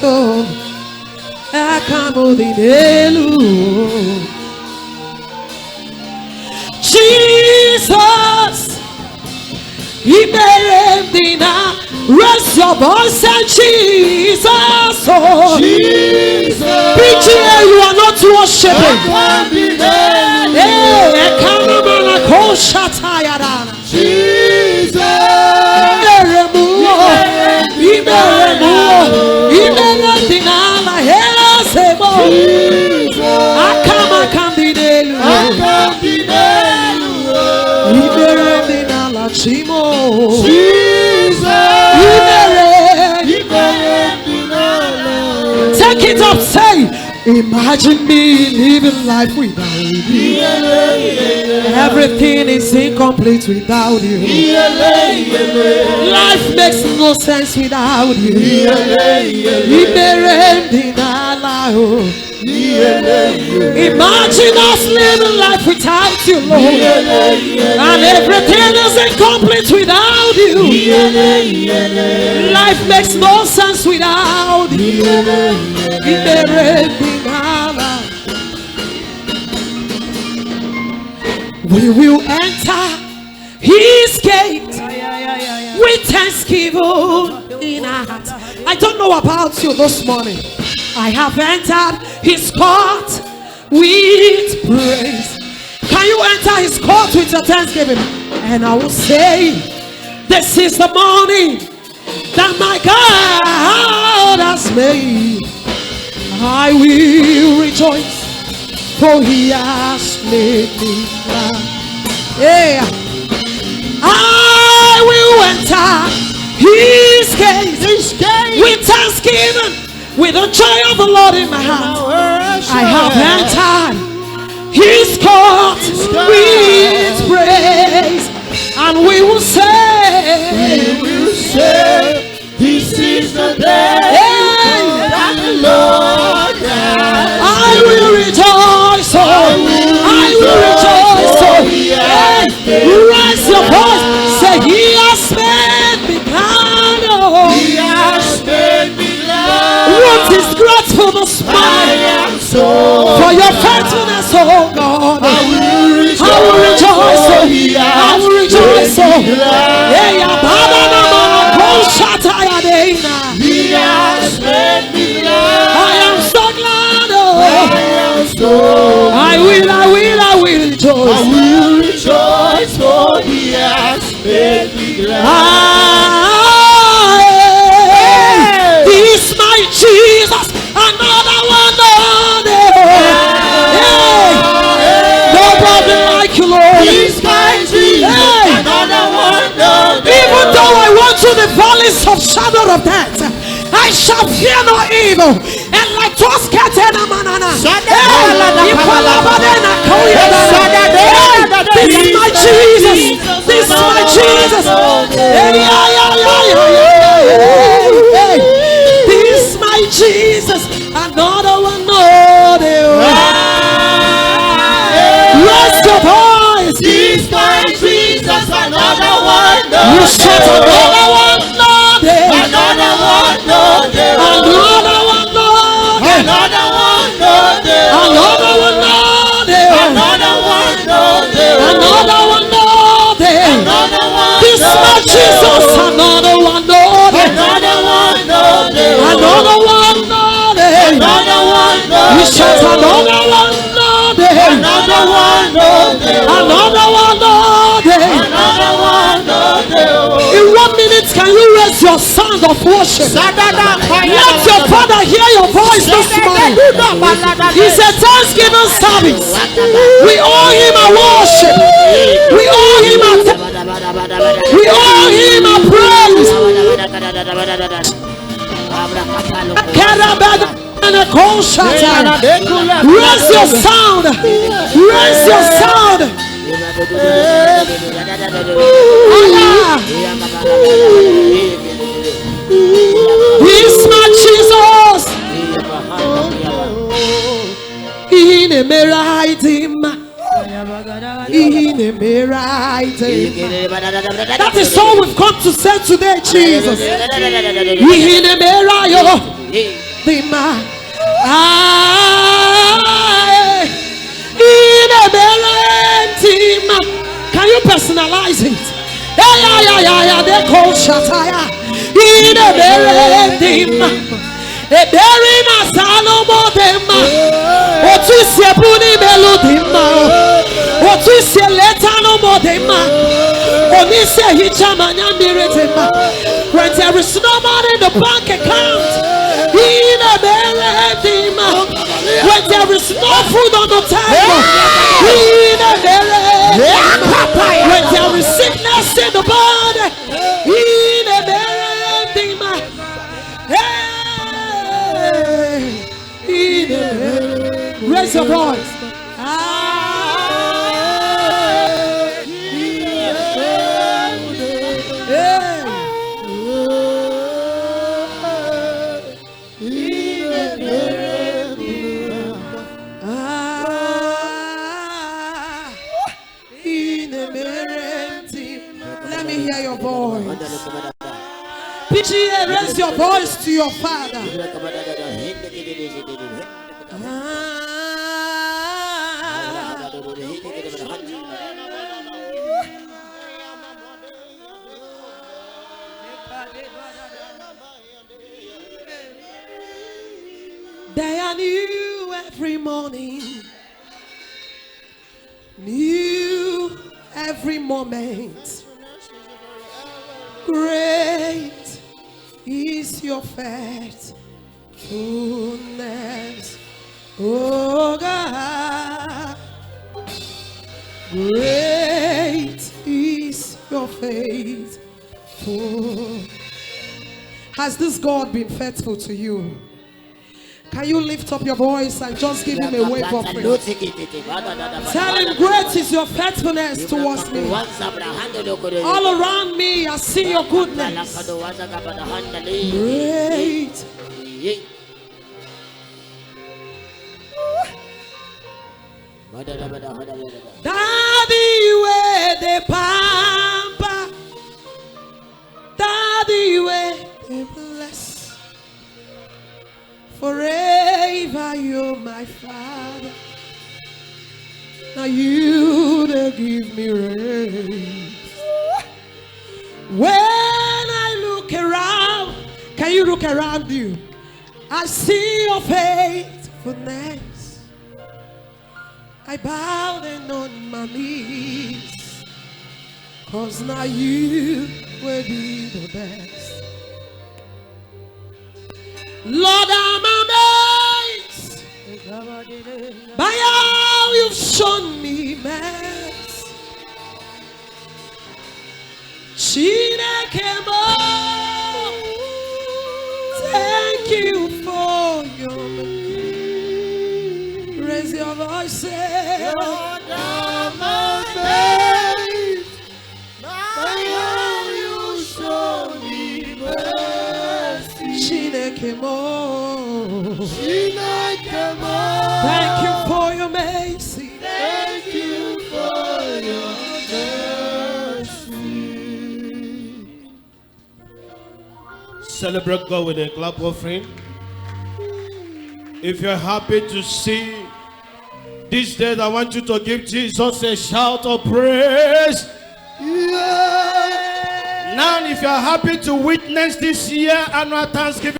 so akamodinelu. Jesus, Iberendina, raise your voice and Jesus, oh Jesus. Preach here, you are not worshiping. Hey, akamana koshatayara. Jesus, Iberendina, la hesebo. Akamakandidelu. Iberendina la chimo. Jesus. Take it up, say. Imagine me living life without you. Everything is incomplete without you. Life makes no sense without you. Imagine us living life without you, Lord. And everything is incomplete without you. Life makes no sense without you. We will enter his gate with thanksgiving in our heart. I don't know about you this morning. I have entered his court with praise. Can you enter his court with your thanksgiving? And I will say, this is the morning that my God has made. I will rejoice, for he has made me glad. Yeah. I will enter his gate with thanksgiving, with the joy of the Lord in my heart. I have entered his court with praise, and we will say, this is the day that the Lord has. I will rejoice, I will rejoice. Raise your voice, say, he has made me glad. He has made me glad. What is grateful this morning for your faithfulness, oh God. I will rejoice, I will rejoice. He has made me glad. I am so glad, I will rejoice. I will rejoice, for he has made me glad. This my Jesus, another one. Nobody like you, Lord. This my Jesus, another one. Even though I walk through the valleys of shadow of death, I shall fear no evil. And like those Katana Manana, this is my Jesus. This is my Jesus. This is my Jesus. Another one. Raise your voice. This is my Jesus. Another one. You shout another one. Another one. Another one. Another one. Another one. Another one. Another one. This is my Jesus. Another one. Another one. Another one. Another one. You shout another one. Another one. Another one. Another one. In 1 minute, can you raise your sound of worship? Let your father hear your voice this morning. It's a Thanksgiving service. We owe him a worship. We owe him a praise. Raise your sound. Raise your sound. He's my Jesus. In a That is all we've come to say today, Jesus. the man. In a team. Can you personalize it? Yeah. They call Shataya. In a team. A bearing a Salomo dema. What is your puni melodima? What is your letano modema? Onise hichamanya miretema. When there is no money in the bank account, in a beredima. When there is no food on the table, in a beredima. When there is sickness in the body, in a beredima. Raise your voice. Let me hear your voice. PGA, raise your voice to your Father. They are new every morning, new every moment. Great is your faithfulness, oh God. Great is your faithfulness. Has this God been faithful to you? Can you lift up your voice and just give him a wave offering? Tell him, great is your faithfulness towards me. All around me, I see your goodness. Great. Daddy, where the pampa. Daddy, where the bless. Forever you're my Father. Now you to give me rest. When I look around, can you look around you? I see your faithfulness. I bow down on my knees, 'cause now you will be the best. Lord, I'm amazed by how you've shown me mercy. Thank you for your mercy. Raise your voice, say, Lord, I'm amazed by how you show me mercy. Thank you for your mercy. Thank you for your mercy. Celebrate God with a clap offering. If you're happy to see this day, I want you to give Jesus a shout of praise. Yeah. Now, if you're happy to witness this year annual Thanksgiving